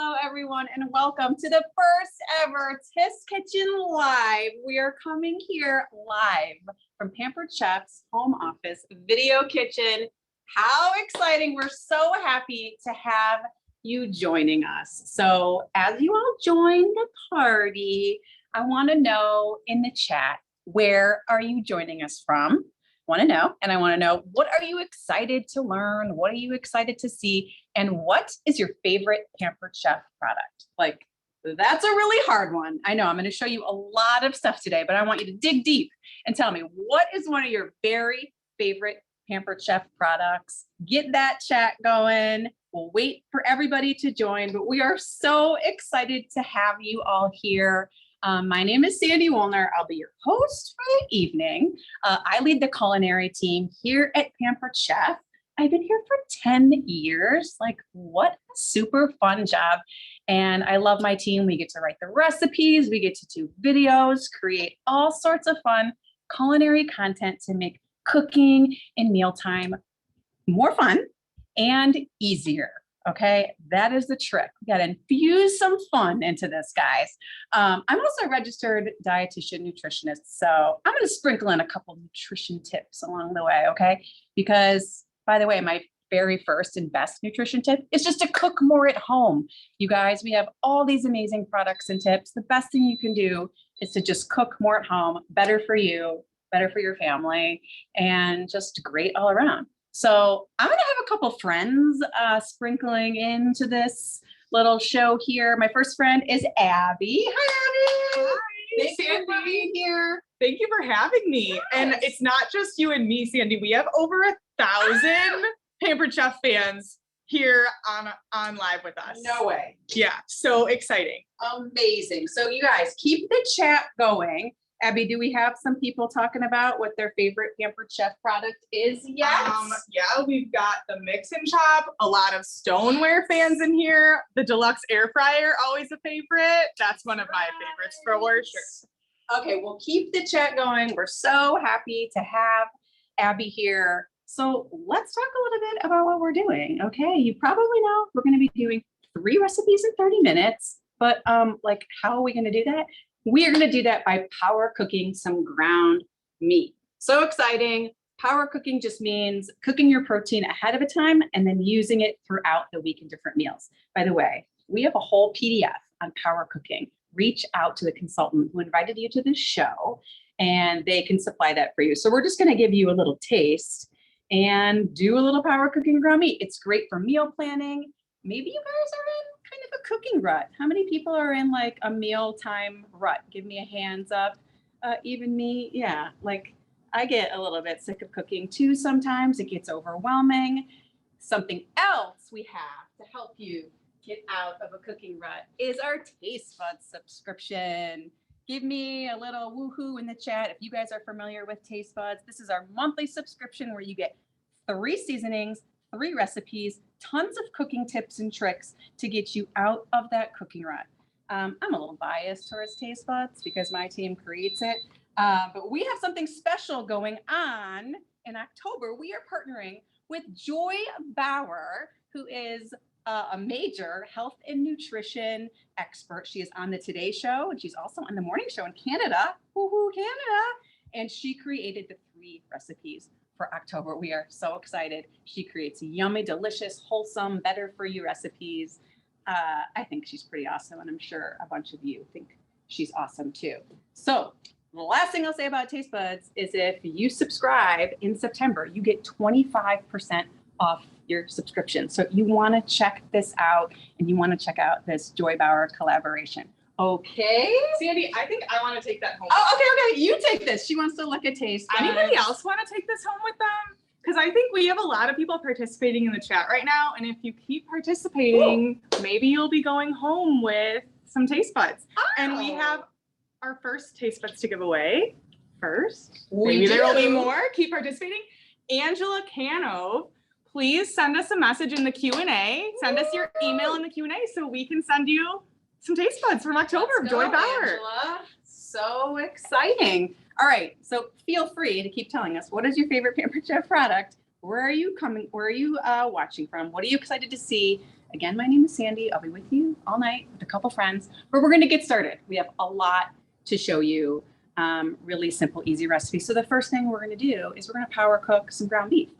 Hello, everyone, and welcome to the first ever Tis Kitchen Live. We are coming here live from Pampered Chef's home office video kitchen. How exciting. We're so happy to have you joining us. So as you all join the party, I want to know in the chat, where are you joining us from? Want to know, and I want to know, what are you excited to learn? What are you excited to see? And what is your favorite Pampered Chef product? Like, that's a really hard one. I know I'm going to show you a lot of stuff today, but I want you to dig deep and tell me, what is one of your very favorite Pampered Chef products? Get that chat going. We'll wait for everybody to join, but we are so excited to have you all here. My name is Sandy Wolner. I'll be your host for the evening. I lead the culinary team here at Pampered Chef. I've been here for 10 years. Like, what a super fun job. And I love my team. We get to write the recipes. We get to do videos, create all sorts of fun culinary content to make cooking and mealtime more fun and easier. Okay, that is the trick. We got to infuse some fun into this, guys. I'm also a registered dietitian nutritionist, so I'm going to sprinkle in a couple nutrition tips along the way, okay? Because, by the way, my very first and best nutrition tip is just to cook more at home. You guys, we have all these amazing products and tips. The best thing you can do is to just cook more at home, better for you, better for your family, and just great all around. So I'm going to have a couple friends sprinkling into this little show here. My first friend is Abby. Hi, Abby. Hi, Thank Sandy. you for being here. Thank you for having me. Yes. And it's not just you and me, Sandy. We have over 1,000 Pampered Chef fans here on live with us. No way. Yeah, so exciting. Amazing. So you guys keep the chat going. Abby, do we have some people talking about what their favorite Pampered Chef product is yet? Yeah, we've got the mix and chop, a lot of stoneware fans in here. The deluxe air fryer, always a favorite. That's one of my favorites for sure. Okay, we'll keep the chat going. We're so happy to have Abby here. So let's talk a little bit about what we're doing. Okay, you probably know we're going to be doing 3 recipes in 30 minutes, but like, how are we going to do that? We are going to do that by power cooking some ground meat. So exciting. Power cooking just means cooking your protein ahead of a time and then using it throughout the week in different meals. By the way, we have a whole PDF on power cooking. Reach out to the consultant who invited you to this show, and they can supply that for you. So we're just going to give you a little taste and do a little power cooking ground meat. It's great for meal planning. Maybe you guys are in kind of a cooking rut. How many people are in like a mealtime rut? Give me a hands up. Even me. Yeah. Like, I get a little bit sick of cooking too. Sometimes it gets overwhelming. Something else we have to help you get out of a cooking rut is our Taste Buds subscription. Give me a little woohoo in the chat if you guys are familiar with Taste Buds. This is our monthly subscription where you get 3 seasonings, 3 recipes, tons of cooking tips and tricks to get you out of that cooking rut. I'm a little biased towards Taste Buds because my team creates it, but we have something special going on in October. We are partnering with Joy Bauer, who is a major health and nutrition expert. She is on the Today Show, and she's also on the morning show in Canada. Woohoo, Canada! And she created the 3 recipes for October. We are so excited. She creates yummy, delicious, wholesome, better for you recipes. I think she's pretty awesome, and I'm sure a bunch of you think she's awesome too. So the last thing I'll say about Taste Buds is if you subscribe in September, you get 25% off your subscription. So you want to check this out, and you want to check out this Joy Bauer collaboration. Okay. Sandy, I think I want to take that home. Oh, okay. You take this. She wants to look at Taste Buds. Anybody else want to take this home with them? Because I think we have a lot of people participating in the chat right now. And if you keep participating, maybe you'll be going home with some Taste Buds. Oh. And we have our first Taste Buds to give away first. Maybe there will be more. Keep participating. Angela Cano, please send us a message in the Q&A. Send us your email in the Q&A so we can send you some Taste Buds from October of Joy Bauer. Angela. So exciting. All right. So feel free to keep telling us, what is your favorite Pampered Chef product? Where are you coming? Where are you watching from? What are you excited to see? Again, my name is Sandy. I'll be with you all night with a couple friends, but we're going to get started. We have a lot to show you, really simple, easy recipes. So the first thing we're going to do is we're going to power cook some ground beef.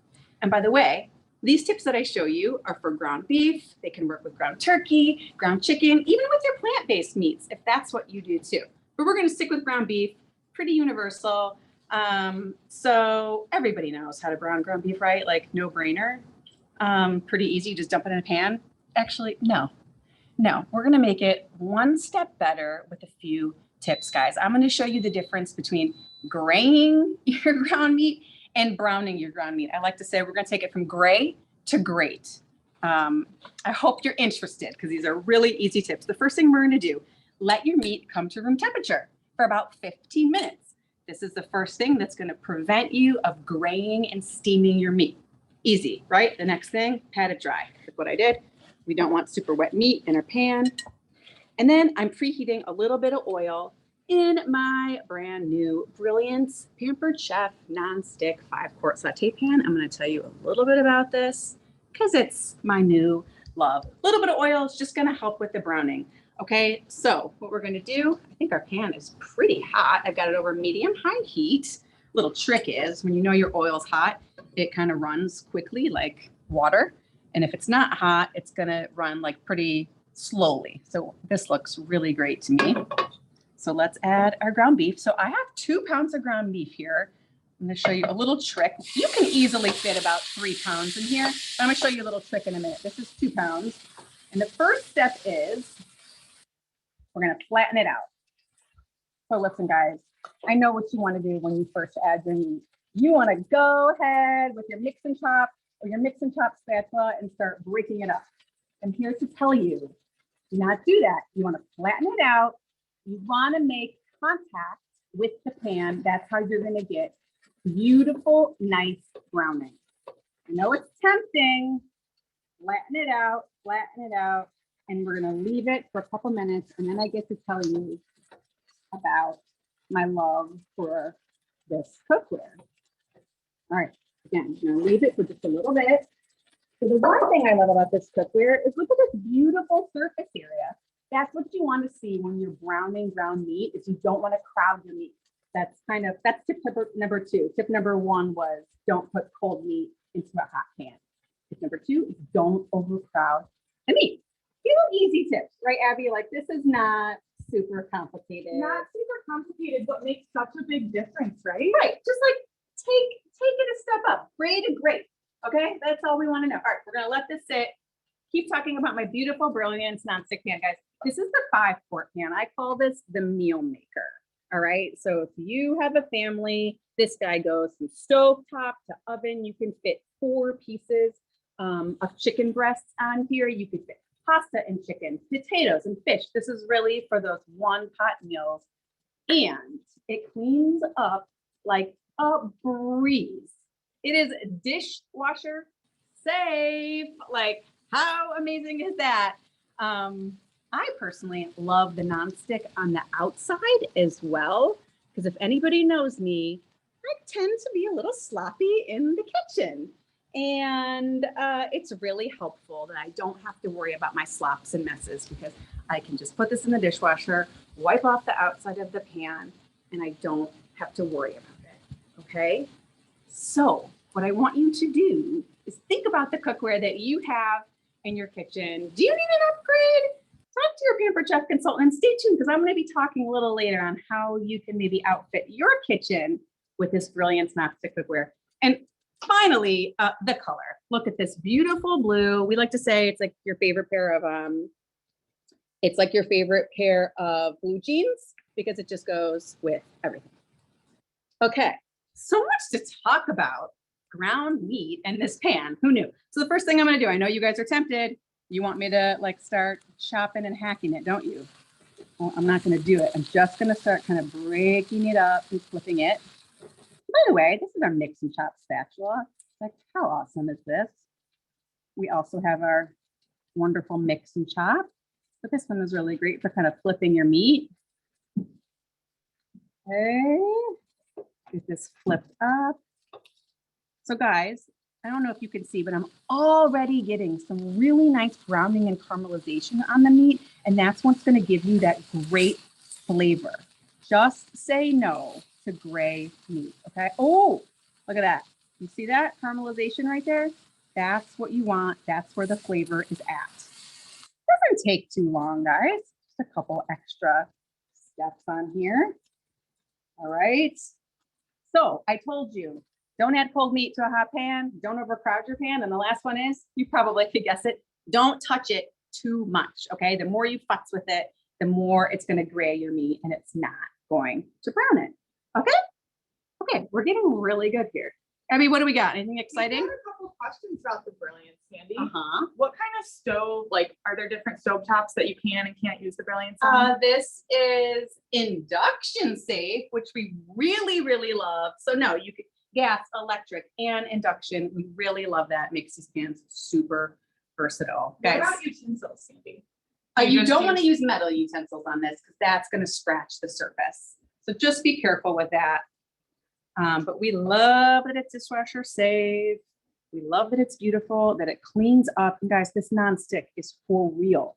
And by the way, these tips that I show you are for ground beef. They can work with ground turkey, ground chicken, even with your plant-based meats, if that's what you do too. But we're going to stick with ground beef, pretty universal. So everybody knows how to brown ground beef, right? Like no brainer. Pretty easy, just dump it in a pan. Actually, no, we're going to make it one step better with a few tips, guys. I'm going to show you the difference between graying your ground meat and browning your ground meat. I like to say we're going to take it from gray to great. I hope you're interested because these are really easy tips. The first thing we're going to do, let your meat come to room temperature for about 15 minutes. This is the first thing that's going to prevent you of graying and steaming your meat. Easy, right? The next thing, pat it dry. That's what I did. We don't want super wet meat in our pan. And then I'm preheating a little bit of oil in my brand new Brilliant Pampered Chef nonstick 5-quart saute pan. I'm going to tell you a little bit about this because it's my new love. A little bit of oil is just going to help with the browning. Okay, so what we're going to do, I think our pan is pretty hot. I've got it over medium-high heat. Little trick is when you know your oil's hot, it kind of runs quickly like water. And if it's not hot, it's going to run like pretty slowly. So this looks really great to me. So let's add our ground beef. So I have 2 pounds of ground beef here. I'm going to show you a little trick. You can easily fit about 3 pounds in here. I'm going to show you a little trick in a minute. This is 2 pounds. And the first step is we're going to flatten it out. So listen, guys, I know what you want to do when you first add your meat. You want to go ahead with your mix and chop or your mix and chop spatula and start breaking it up. I'm here to tell you, do not do that. You want to flatten it out. You want to make contact with the pan. That's how you're going to get beautiful, nice browning. I know it's tempting. Flatten it out, and we're going to leave it for a couple minutes, and then I get to tell you about my love for this cookware. All right, again, I'm going to leave it for just a little bit. So the one thing I love about this cookware is look at this beautiful surface area. That's what you want to see when you're browning ground meat, is you don't want to crowd your meat. That's tip number 2. Tip number 1 was don't put cold meat into a hot pan. Tip number 2 is don't overcrowd the meat. These are easy tips, right, Abby? Like this is not super complicated. Not super complicated, but makes such a big difference, right? Right. Just like take it a step up. Gray to great. Okay, that's all we want to know. All right, we're gonna let this sit. Keep talking about my beautiful Brilliant nonstick pan, guys. This is the 5-quart pan. I call this the meal maker. All right, so if you have a family, this guy goes from stove top to oven. You can fit 4 pieces of chicken breasts on here. You could fit pasta and chicken, potatoes and fish. This is really for those one-pot meals. And it cleans up like a breeze. It is dishwasher safe. Like, how amazing is that? I personally love the nonstick on the outside as well, because if anybody knows me, I tend to be a little sloppy in the kitchen. And it's really helpful that I don't have to worry about my slops and messes, because I can just put this in the dishwasher, wipe off the outside of the pan, and I don't have to worry about it. Okay? So what I want you to do is think about the cookware that you have in your kitchen. Do you need an upgrade? Talk to your Pampered Chef consultant and stay tuned, because I'm going to be talking a little later on how you can maybe outfit your kitchen with this Brilliant nonstick cookware. And finally, the color. Look at this beautiful blue. We like to say it's like your favorite pair of blue jeans, because it just goes with everything. Okay, so much to talk about ground meat and this pan. Who knew? So the first thing I'm going to do, I know you guys are tempted. You want me to like start chopping and hacking it, don't you? Well, I'm not going to do it. I'm just going to start kind of breaking it up and flipping it. By the way, this is our mix and chop spatula. Like, how awesome is this? We also have our wonderful mix and chop, but this one is really great for kind of flipping your meat. Okay, get this flipped up. So guys, I don't know if you can see, but I'm already getting some really nice browning and caramelization on the meat. And that's what's going to give you that great flavor. Just say no to gray meat. Okay. Oh, look at that. You see that caramelization right there? That's what you want. That's where the flavor is at. Doesn't take too long, guys. Just a couple extra steps on here. All right. So I told you, don't add cold meat to a hot pan. Don't overcrowd your pan. And the last one is, you probably could guess it, don't touch it too much. Okay. The more you futz with it, the more it's going to gray your meat and it's not going to brown it. Okay. Okay. We're getting really good here. Abby, what do we got? Anything exciting? I have a couple of questions about the Brilliance, Sandy. Uh-huh. What kind of stove, like, are there different stove tops that you can and can't use the Brilliance on? This is induction safe, which we really, really love. So no, you could gas, electric, and induction. We really love that. Makes these pans super versatile. What Guys, about utensils, Sandy? you don't want to use metal utensils on this because that's going to scratch the surface. So just be careful with that. But we love that it's dishwasher safe. We love that it's beautiful, that it cleans up. And guys, this nonstick is for real.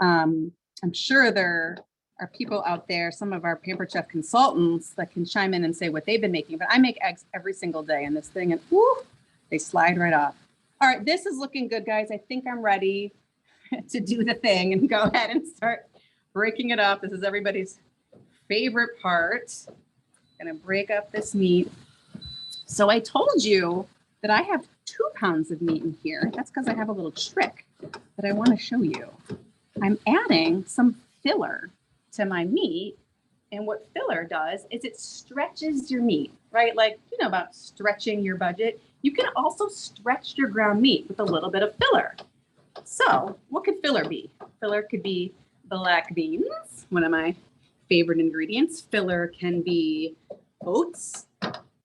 I'm sure there are people out there, some of our Pampered Chef consultants that can chime in and say what they've been making, but I make eggs every single day in this thing and whoo, they slide right off. All right, this is looking good, guys. I think I'm ready to do the thing and go ahead and start breaking it up. This is everybody's favorite part. Gonna break up this meat. So I told you that I have 2 pounds of meat in here. That's because I have a little trick that I want to show you. I'm adding some filler to my meat. And what filler does is it stretches your meat, right? Like, you know about stretching your budget. You can also stretch your ground meat with a little bit of filler. So what could filler be? Filler could be black beans, one of my favorite ingredients. Filler can be oats.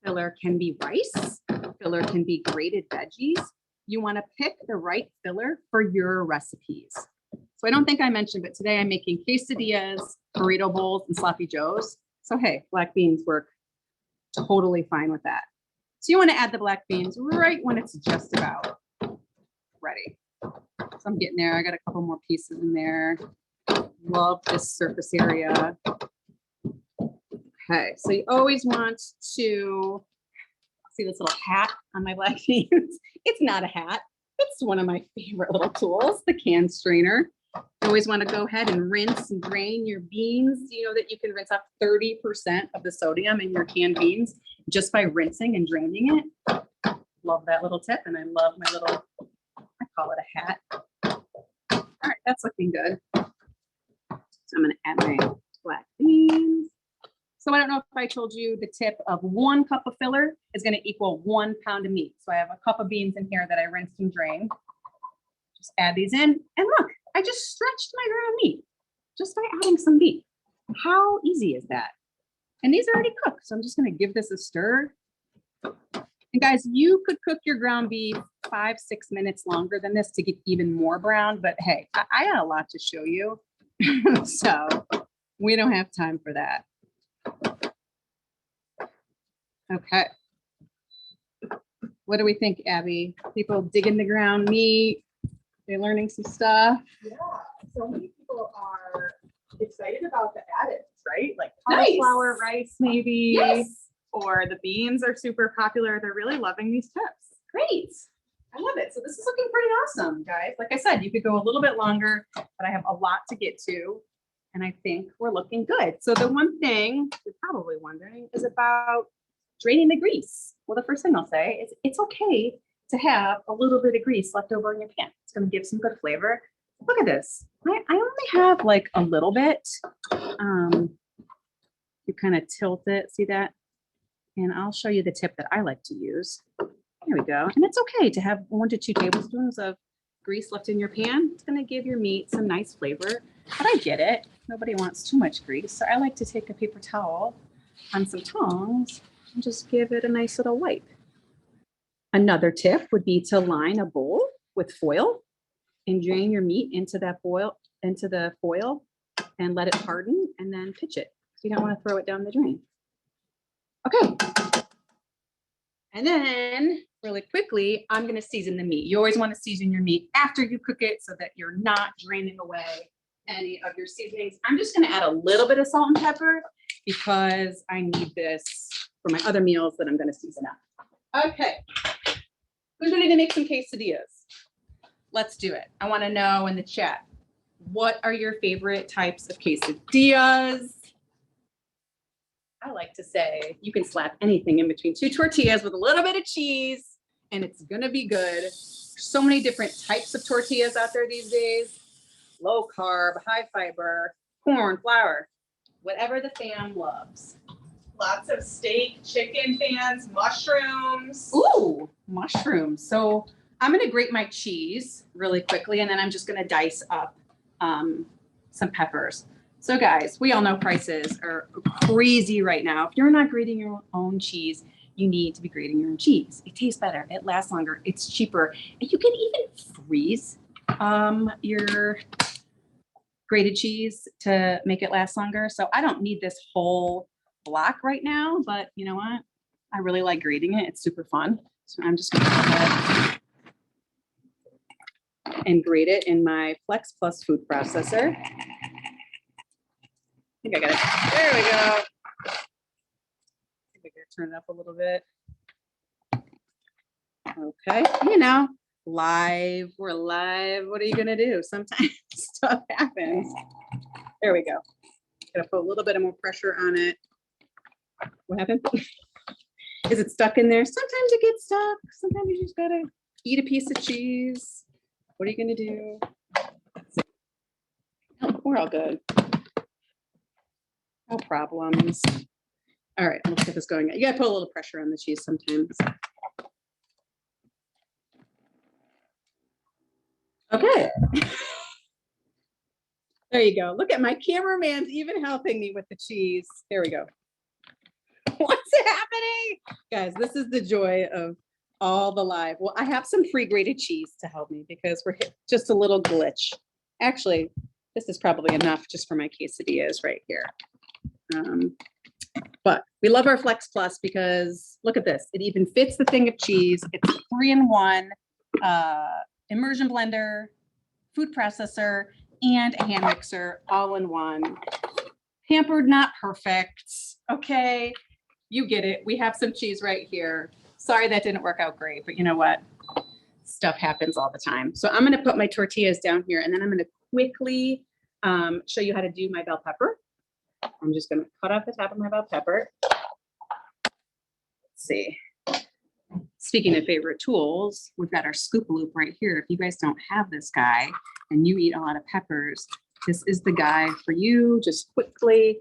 Filler can be rice. Filler can be grated veggies. You want to pick the right filler for your recipes. So I don't think I mentioned, but today I'm making quesadillas, burrito bowls, and sloppy joes. So hey, black beans work totally fine with that. So you want to add the black beans right when it's just about ready. So I'm getting there. I got a couple more pieces in there. Love this surface area. Okay, so you always want to see this little hat on my black beans. It's not a hat. It's one of my favorite little tools, the can strainer. You always want to go ahead and rinse and drain your beans. You know that you can rinse off 30% of the sodium in your canned beans just by rinsing and draining it. Love that little tip, and I love my little, I call it a hat. All right, that's looking good. So I'm going to add my black beans. So I don't know if I told you the tip of 1 cup of filler is going to equal 1 pound of meat. So I have a cup of beans in here that I rinsed and drained. Just add these in, and look, I just stretched my ground meat just by adding some beef. How easy is that? And these are already cooked, so I'm just going to give this a stir. And guys, you could cook your ground beef 5-6 minutes longer than this to get even more brown. But hey, I got a lot to show you, so we don't have time for that. Okay. What do we think, Abby? People digging the ground meat? They're learning some stuff. Yeah, so many people are excited about the additives, right? Like Nice. cauliflower rice, maybe. Yes. Or the beans are super popular. They're really loving these tips. Great. I love it. So this is looking pretty awesome, guys. Like I said, you could go a little bit longer, but I have a lot to get to. And I think we're looking good. So the one thing you're probably wondering is about draining the grease. Well, the first thing I'll say is it's okay to have a little bit of grease left over in your pan. It's going to give some good flavor. Look at this. I only have like a little bit. You kind of tilt it. See that? And I'll show you the tip that I like to use. There we go. And it's okay to have 1 to 2 tablespoons of grease left in your pan. It's going to give your meat some nice flavor. But I get it. Nobody wants too much grease. So I like to take a paper towel on some tongs and just give it a nice little wipe. Another tip would be to line a bowl with foil and drain your meat into that foil, and let it harden and then pitch it. So you don't want to throw it down the drain. Okay. And then really quickly, I'm going to season the meat. You always want to season your meat after you cook it so that you're not draining away any of your seasonings. I'm just going to add a little bit of salt and pepper because I need this for my other meals that I'm going to season up. Okay. Who's ready to make some quesadillas? Let's do it. I want to know in the chat, what are your favorite types of quesadillas? I like to say you can slap anything in between two tortillas with a little bit of cheese and it's going to be good. So many different types of tortillas out there these days. Low carb, high fiber, corn, flour, whatever the fam loves. Lots of steak, chicken fans, mushrooms. Ooh, mushrooms. So I'm going to grate my cheese really quickly, and then I'm just going to dice up some peppers. So guys, we all know prices are crazy right now. If you're not grating your own cheese, you need to be grating your own cheese. It tastes better. It lasts longer. It's cheaper. And you can even freeze your grated cheese to make it last longer. So I don't need this whole block right now, but you know what? I really like grating it. It's super fun. So I'm just going to go ahead and grate it in my Flex Plus food processor. I think I got it. There we go. I think I gotta turn it up a little bit. Okay, you know, live, we're live. What are you gonna do? Sometimes stuff happens. There we go. Gotta put a little bit of more pressure on it. What happened? Is it stuck in there? Sometimes it gets stuck. Sometimes you just gotta eat a piece of cheese. What are you gonna do? Oh, we're all good. No problems. All right, let's get this going. You gotta put a little pressure on the cheese sometimes. Okay. There you go. Look at my cameraman's even helping me with the cheese. There we go. What's happening? Guys, this is the joy of all the live. Well, I have some free grated cheese to help me because we're just a little glitch. Actually, this is probably enough just for my quesadillas right here. But we love our Flex Plus because look at this. It even fits the thing of cheese. It's a 3-in-1 immersion blender, food processor, and a hand mixer all in one. Pampered, not perfect. Okay, you get it. We have some cheese right here. Sorry that didn't work out great, but you know what? Stuff happens all the time. So I'm going to put my tortillas down here, and then I'm going to quickly show you how to do my bell pepper. I'm just going to cut off the top of my bell pepper. Let's see. Speaking of favorite tools, we've got our scoop loop right here. If you guys don't have this guy and you eat a lot of peppers, this is the guy for you. Just quickly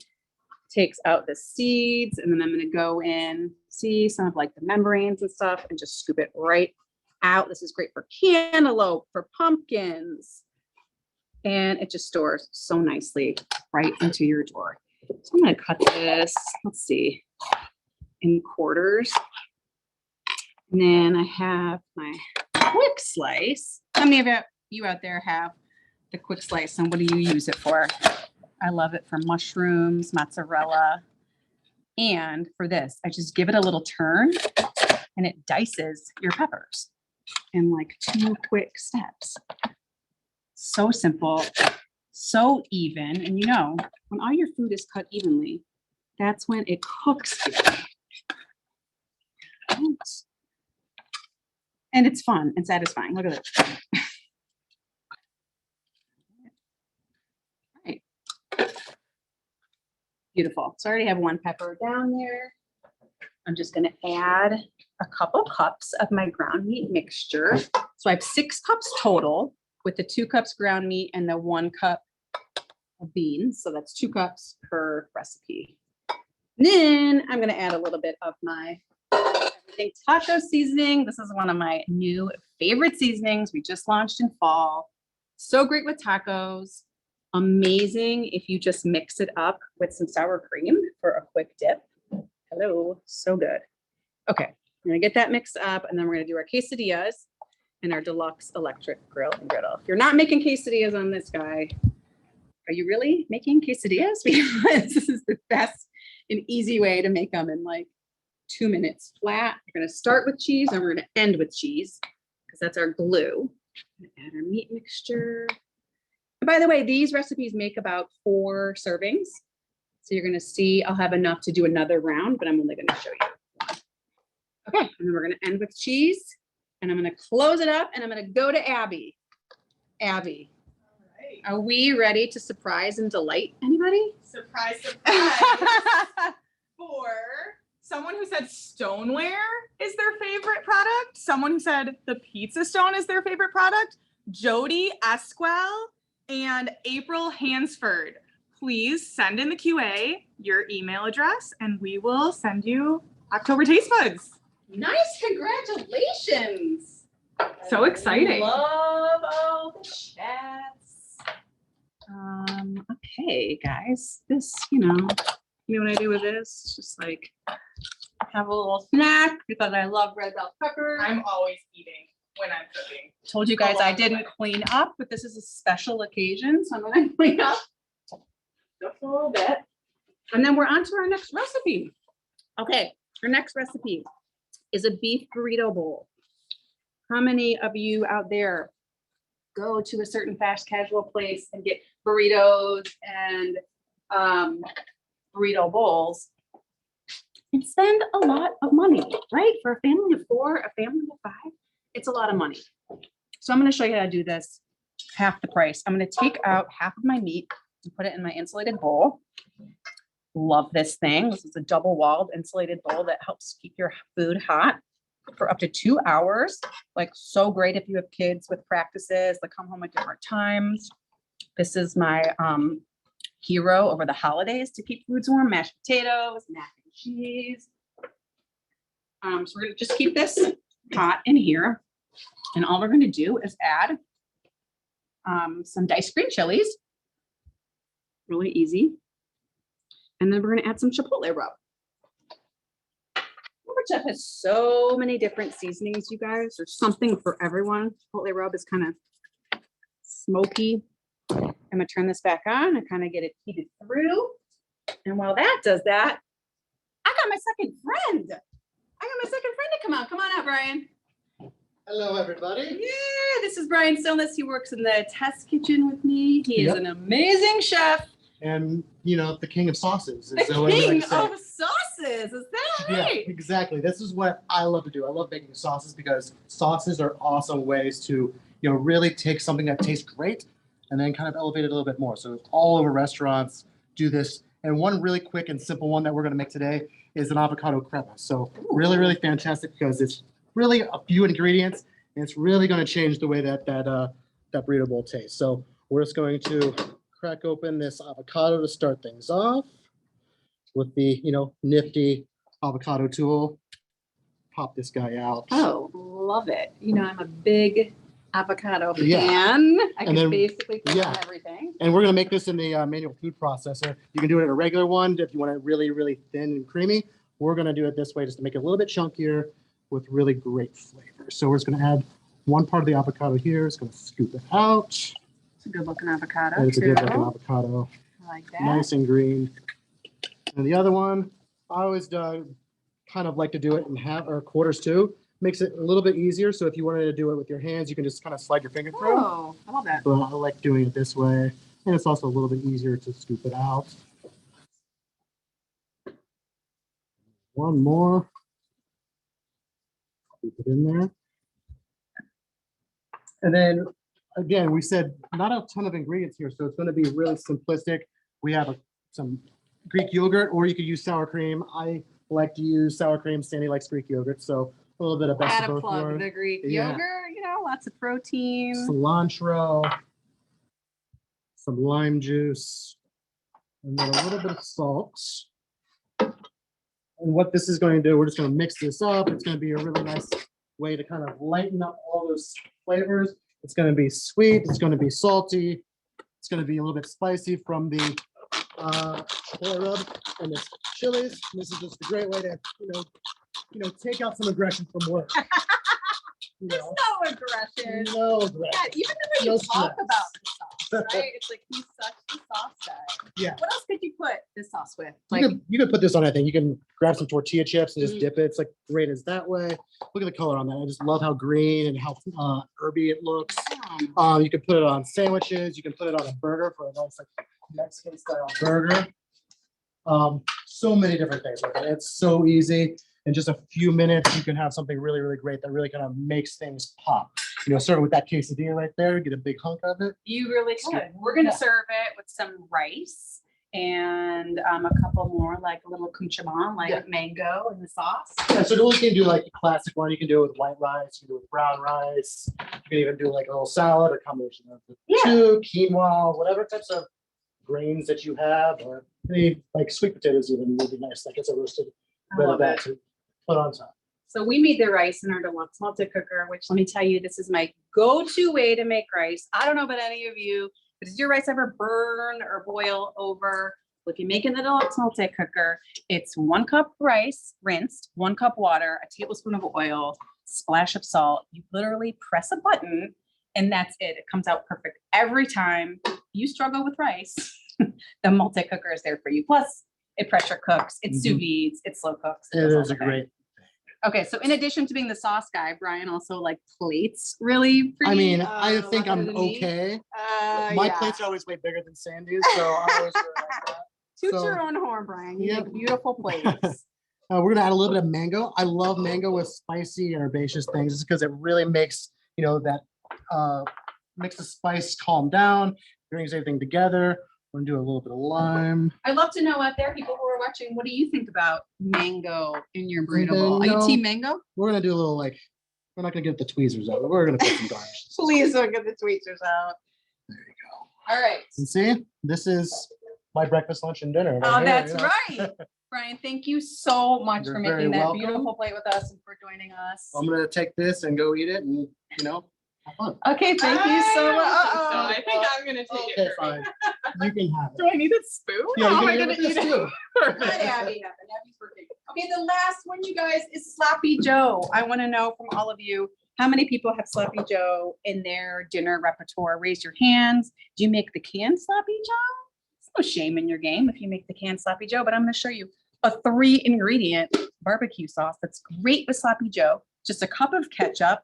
takes out the seeds, and then I'm going to go in, see some of like the membranes and stuff, and just scoop it right out. This is great for cantaloupe, for pumpkins, and it just stores so nicely right into your drawer. So I'm going to cut this, let's see, in quarters. And then I have my quick slice. How many of you out there have the quick slice, and what do you use it for? I love it for mushrooms, mozzarella, and for this, I just give it a little turn and it dices your peppers in like 2 quick steps. So simple, so even, and you know, when all your food is cut evenly, that's when it cooks good. And it's fun and satisfying. Look at this. Right. Beautiful. So I already have 1 pepper down there. I'm just going to add a couple cups of my ground meat mixture. So I have 6 cups total with the 2 cups ground meat and the 1 cup of beans. So that's 2 cups per recipe. And then I'm going to add a little bit of my everything taco seasoning. This is one of my new favorite seasonings. We just launched in fall. So great with tacos. Amazing if you just mix it up with some sour cream for a quick dip. Hello, so good. Okay, I'm gonna get that mixed up, and then we're gonna do our quesadillas and our deluxe electric grill and griddle. If you're not making quesadillas on this guy, are you really making quesadillas? Because this is the best and easy way to make them in like 2 minutes flat. We're going to start with cheese and we're going to end with cheese because that's our glue. Add our meat mixture. And by the way, these recipes make about 4 servings. So you're going to see I'll have enough to do another round, but I'm only going to show you one. Okay, and then we're going to end with cheese and I'm going to close it up and I'm going to go to Abby. Abby, are we ready to surprise and delight anybody? Surprise, surprise. For someone who said stoneware is their favorite product, someone who said the pizza stone is their favorite product, Jody Esquell and April Hansford. Please send in the QA your email address and we will send you October taste buds. Nice, congratulations. So exciting. Love all the chats. Okay, guys, this, you know what I do with this? It's just like have a little snack because I love red bell pepper. I'm always eating when I'm cooking. Told you guys I didn't clean up, but this is a special occasion, so I'm gonna clean up just a little bit. And then we're on to our next recipe. Okay, our next recipe is a beef burrito bowl. How many of you out there go to a certain fast casual place and get burritos and burrito bowls and spend a lot of money, right? For a family of 4, a family of 5, it's a lot of money. So I'm going to show you how to do this half the price. I'm going to take out half of my meat and put it in my insulated bowl. Love this thing. This is a double-walled insulated bowl that helps keep your food hot for up to 2 hours. Like, so great if you have kids with practices that come home at different times. This is my hero over the holidays to keep foods warm: mashed potatoes, mac and cheese. So we're gonna just keep this hot in here. And all we're gonna do is add some diced green chilies. Really easy. And then we're gonna add some chipotle rub. Chef has so many different seasonings, you guys. There's something for everyone. Chipotle rub is kind of smoky. I'm gonna turn this back on and kind of get it heated through. And while that does that, I got my second friend. To come on. Come on out, Brian. Hello, everybody. Yeah, this is Brian Stillness. He works in the test kitchen with me. He is an amazing chef. And, you know, the king of sauces. The king of sauces. Is that right? Yeah, exactly. This is what I love to do. I love making sauces because sauces are awesome ways to, you know, really take something that tastes great and then kind of elevate it a little bit more. So all over restaurants do this. And one really quick and simple one that we're going to make today is an avocado crema. So really, really fantastic because it's really a few ingredients and it's really going to change the way that burrito bowl tastes. So we're just going to crack open this avocado to start things off with the, you know, nifty avocado tool. Pop this guy out. Oh, love it. You know, I'm a big avocado fan. Yeah. I can basically put on everything. And we're going to make this in the manual food processor. You can do it in a regular one if you want it really, really thin and creamy. We're going to do it this way just to make it a little bit chunkier with really great flavor. So we're just going to add one part of the avocado here. It's going to scoop it out. It's a good looking avocado. It's a good looking avocado. I like that. Nice and green. And the other one, I always kind of like to do it in half or quarters too. Makes it a little bit easier. So if you wanted to do it with your hands, you can just kind of slide your finger through. Oh, I love that. But I like doing it this way. And it's also a little bit easier to scoop it out. One more. Scoop it in there. And then again, we said not a ton of ingredients here, so it's going to be really simplistic. We have some Greek yogurt, or you could use sour cream. I like to use sour cream. Sandy likes Greek yogurt, so a little bit of best of both plug worlds. the Greek yogurt, you know, lots of protein. Cilantro, some lime juice, and then a little bit of salt. And what this is going to do, we're just going to mix this up. It's going to be a really nice way to kind of lighten up all those flavors. It's going to be sweet. It's going to be salty. It's going to be a little bit spicy from the chipotle rub and the chilies. This is just a great way to, you know, take out some aggression from work. There's no aggression. No aggression. Yeah, even the way you talk about the sauce. right? It's like he's such a sauce guy. Yeah. What else could you put this sauce with? You could put this on anything. You can grab some tortilla chips and just Mhm. dip it. It's like great as that way. Look at the color on that. I just love how green and how herby it looks. You can put it on sandwiches. You can put it on a burger for a nice like Mexican style burger. So many different things. Like it's so easy. In just a few minutes, you can have something really, really great that really kind of makes things pop. Serve it with that quesadilla right there. Get a big hunk of it. You really could. We're gonna serve it with some rice and a couple more, like a little accoutrement, like mango in the sauce. Yeah, so you can do like the classic one. You can do it with white rice. You can do it with brown rice. You can even do like a little salad, a combination of the two, quinoa, whatever types of grains that you have, or any like sweet potatoes even would be nice. Like it's a roasted bit of that to put on top. So we made the rice in our deluxe multi-cooker, which let me tell you, this is my go-to way to make rice. I don't know about any of you, but does your rice ever burn or boil over? Well, if you make it in the deluxe multi-cooker, it's 1 cup rice, rinsed, 1 cup water, a tablespoon of oil, splash of salt. You literally press a button and that's it. It comes out perfect every time. You struggle with rice, the multi-cooker is there for you. Plus, it pressure cooks, it sous vides, it slow cooks. It is a great. Okay, so in addition to being the sauce guy, Brian also like plates really. I mean, I think I'm okay. My plates are always way bigger than Sandy's, so I always really like that. Toot So- your own horn, Brian. You make beautiful plates. We're gonna add a little bit of mango. I love mango with spicy and herbaceous things, just because it really makes that makes the spice calm down, brings everything together. We're gonna do a little bit of lime. I'd love to know out there, people who are watching, what do you think about mango in your burrito bowl? Are you Mango. team mango? We're gonna do a little we're not gonna get the tweezers out, but we're gonna put some garnish. Please don't get the tweezers out. There you go. All right. And see, this is my breakfast, lunch, and dinner. Oh, that's right. Brian, thank you so much You're for very making that welcome. beautiful plate with us and for joining us. I'm gonna take this and go eat it, and have fun. Okay, thank you so much. So I think I'm gonna take Okay, it. fine. You can have Do it. I need a spoon? Yeah, How am you I can gonna eat eat this it? too. Let Abby have it. Abby's working. Okay, the last one, you guys, is Sloppy Joe. I want to know from all of you, how many people have Sloppy Joe in their dinner repertoire? Raise your hands. Do you make the canned Sloppy Joe? There's no shame in your game if you make the canned Sloppy Joe, but I'm going to show you a 3-ingredient barbecue sauce that's great with Sloppy Joe. Just a cup of ketchup.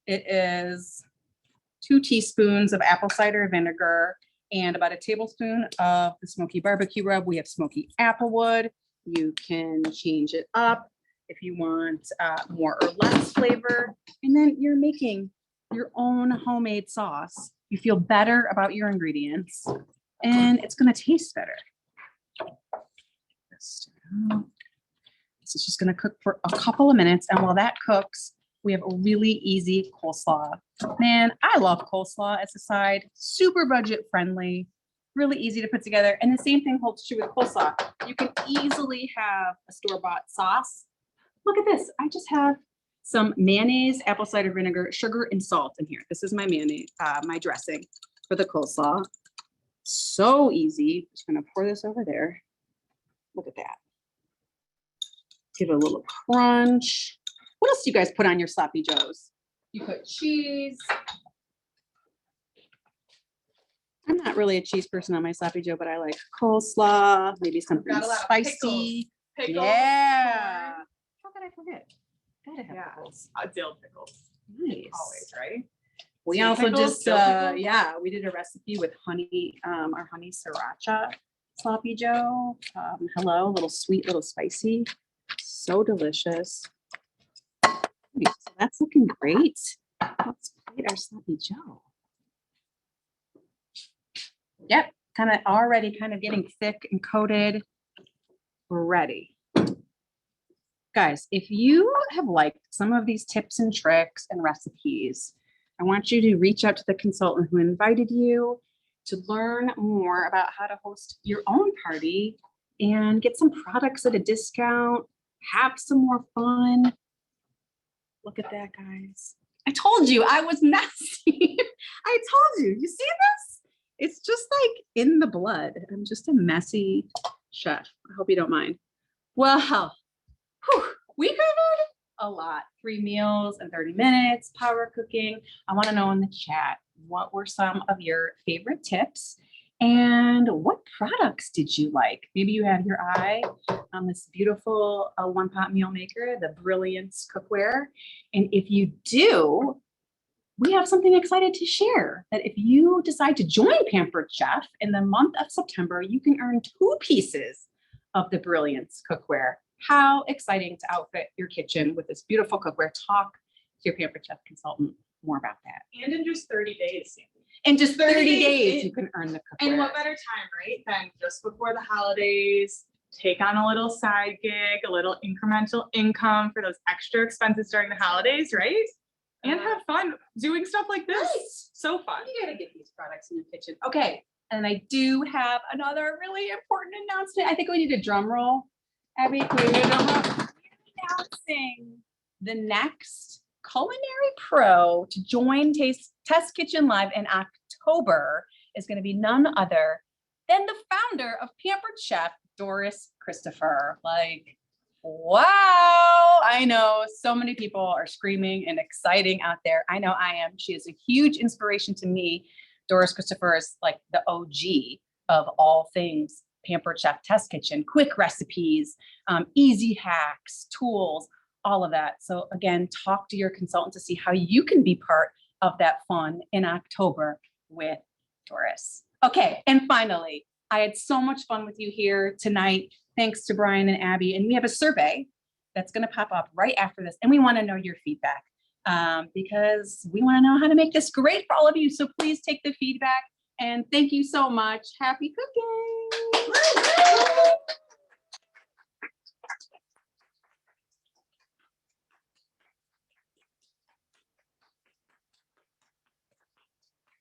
It is 2 teaspoons of apple cider vinegar and about a tablespoon of the smoky barbecue rub. We have smoky applewood. You can change it up if you want more or less flavor. And then you're making your own homemade sauce. You feel better about your ingredients and it's going to taste better. This is just going to cook for a couple of minutes. And while that cooks, we have a really easy coleslaw. Man, I love coleslaw as a side, super budget friendly, really easy to put together. And the same thing holds true with coleslaw. You can easily have a store-bought sauce. Look at this. I just have some mayonnaise, apple cider vinegar, sugar, and salt in here. This is my mayonnaise, my dressing for the coleslaw. So easy. Just gonna pour this over there. Look at that. Give it a little crunch. What else do you guys put on your sloppy joes? You put cheese. I'm not really a cheese person on my sloppy joe, but I like coleslaw, maybe something Got a lot of spicy. Pickles, Yeah. corn. How could I forget? Gotta have Yeah. pickles. Dill pickles. Nice. Always, right? We Sweet also pickles, just, dill pickles? yeah, we did a recipe with honey, our honey sriracha sloppy joe. Hello, a little sweet, little spicy. So delicious. Okay, so that's looking great. Let's plate our sloppy joe. Yep, already getting thick and coated. We're ready. Guys, if you have liked some of these tips and tricks and recipes, I want you to reach out to the consultant who invited you to learn more about how to host your own party and get some products at a discount, have some more fun. Look at that, guys. I told you I was messy. I told you. You see this? It's just like in the blood. I'm just a messy chef. I hope you don't mind. Well, we covered a lot. 3 meals in 30 minutes, power cooking. I want to know in the chat, what were some of your favorite tips and what products did you like? Maybe you had your eye on this beautiful one-pot meal maker, the Brilliance cookware. And if you do, we have something excited to share that if you decide to join Pampered Chef in the month of September, you can earn 2 pieces of the Brilliance cookware. How exciting to outfit your kitchen with this beautiful cookware. Talk to your Pampered Chef consultant more about that. And in just 30 days. In just 30 30 days, days, you can earn the cookware. And what better time, right? Than just before the holidays, take on a little side gig, a little incremental income for those extra expenses during the holidays, right? And have fun doing stuff like this. Right. So fun. You gotta get these products in your kitchen. Okay, and I do have another really important announcement. I think we need a drum roll. Abby, can we do a drum roll? We're announcing the next culinary pro to join Test Kitchen Live in October is going to be none other than the founder of Pampered Chef, Doris Christopher. Like, wow, I know so many people are screaming and exciting out there. I know I am. She is a huge inspiration to me. Doris Christopher is like the OG of all things Pampered Chef Test Kitchen, quick recipes, easy hacks, tools, all of that. So again, talk to your consultant to see how you can be part of that fun in October with Doris. Okay, and finally, I had so much fun with you here tonight. Thanks to Brian and Abby. And we have a survey that's going to pop up right after this. And we want to know your feedback because we want to know how to make this great for all of you. So please take the feedback. And thank you so much. Happy cooking.